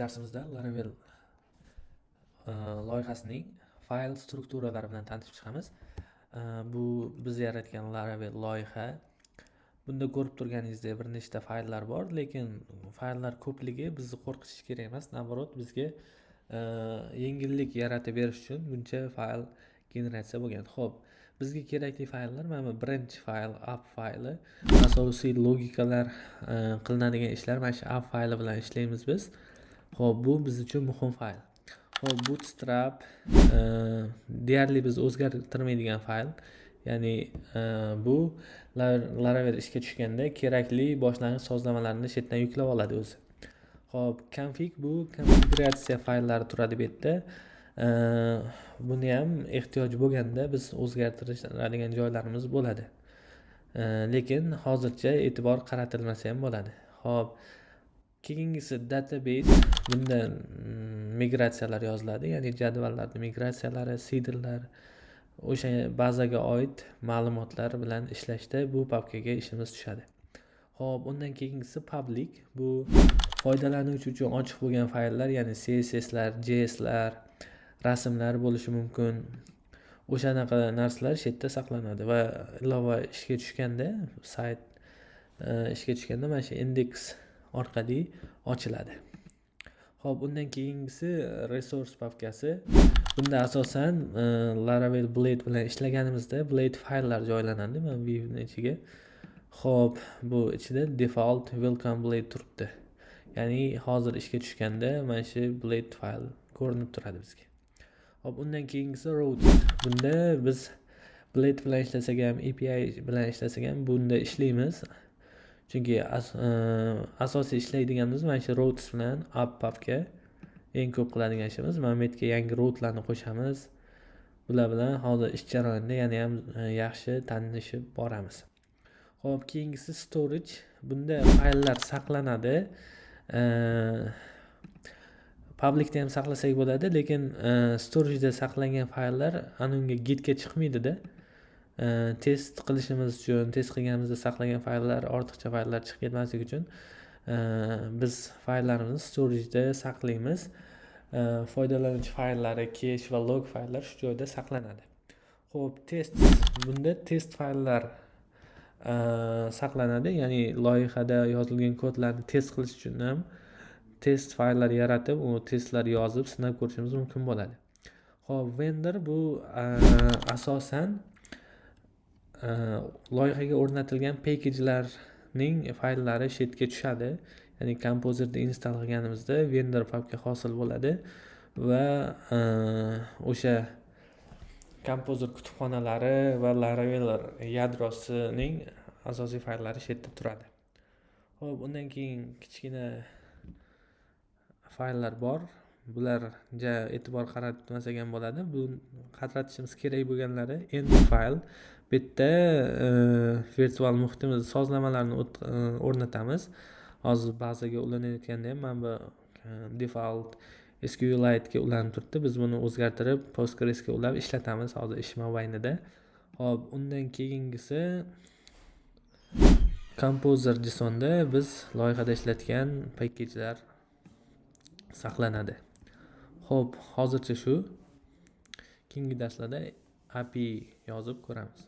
darsimizda Laravel loyihasining fayl strukturalari bilan tanishib chiqamiz. Bu biz yaratgan Laravel loyiha. Bunda ko'rib turganingizdek bir nechta fayllar bor, lekin fayllar ko'pligi bizni qo'rqitishi kerak emas. Navorot, bizga yengillik yaratib berish uchun buncha fayl generatsiya bo'lgan. Xo'p, bizga kerakli fayllar mana birinchi fayl app fayli. Asosiy logikalar qilinadigan ishlar mana shu app fayli bilan ishlaymiz biz. Xo'p, bu biz uchun muhim fayl. Xo'p, Bootstrap deyarli biz o'zgartirmaydigan fayl. Ya'ni bu Laravel ishga tushganda kerakli boshlang'ich sozlamalarni chetdan yuklab oladi o'zi. Xo'p, config bu konfiguratsiya fayllari turadi bu yerda. Buni ham ehtiyoj bo'lganda biz o'zgartiradigan joylarimiz bo'ladi. Lekin hozircha e'tibor qaratilmasa ham bo'ladi. Xo'p, keyingisi database. Bunda migratsiyalar yoziladi, ya'ni jadvallarning migratsiyalari, seederlar, o'sha bazaga oid ma'lumotlar bilan ishlashda bu papkaga ishimiz tushadi. Xo'p, undan keyingisi public. Bu foydalanuvchi uchun ochiq bo'lgan fayllar, ya'ni CSSlar, JSlar, rasmlar bo'lishi mumkin. O'shanaqa narsalar shu yerda saqlanadi va ilova ishga tushganda, sayt ishga tushganda mana shu index orqali ochiladi. Xo'p, undan keyingisi resource papkasi. Bunda asosan Laravel Blade bilan ishlaganimizda Blade fayllar joylanadi mana viewning ichiga. Xo'p, bu ichida default welcome Blade turibdi. Ya'ni hozir ishga tushganda mana shu Blade fayl ko'rinib turadi bizga. Xo'p, undan keyingisi routes. Bunda biz Blade bilan ishlasak ham, API bilan ishlasak ham bunda ishlaymiz. Chunki asosiy ishlaydiganimiz mana shu routes bilan app papka eng ko'p qiladigan ishimiz. Mana bu yerga yangi routelarni qo'shamiz. Bular bilan hozir ish jarayonida yana ham yaxshi tanishib boramiz. Xo'p, keyingisi storage. Bunda fayllar saqlanadi. Publicda ham saqlasak bo'ladi, lekin storage'da saqlangan fayllar unga gitga chiqmaydi-da. Test qilishimiz uchun, test qilganimizda saqlagan fayllar, ortiqcha fayllar chiqib ketmasligi uchun biz fayllarimizni storage'da saqlaymiz. Foydalanuvchi fayllari, cache va log fayllar shu joyda saqlanadi. Xo'p, test. Bunda test fayllar saqlanadi, ya'ni loyihada yozilgan kodlarni test qilish uchun ham test fayllar yaratib, u testlar yozib sinab ko'rishimiz mumkin bo'ladi. Xo'p, vendor bu asosan loyihaga o'rnatilgan package'larning fayllari shu yerga tushadi. Ya'ni Composer'da install qilganimizda vendor papka hosil bo'ladi va o'sha Composer kutubxonalari va Laravel yadrosining asosiy fayllari shu yerda turadi. Xo'p, undan keyin kichkina fayllar bor. Bularga e'tibor qaratmasak ham bo'ladi. Bu qaratishimiz kerak bo'lganlari end fayl. Bu yerda virtual muhitimiz sozlamalarni o'rnatamiz. Hozir bazaga ulanayotganda ham mana bu default SQLite ga ulanib turibdi. Biz buni o'zgartirib Postgres ga ulab ishlatamiz hozir ish mobaynida. Xo'p, undan keyingisi Composer JSONda biz loyihada ishlatgan package'lar saqlanadi. Xo'p, hozircha shu. Keyingi darslarda API yozib ko'ramiz.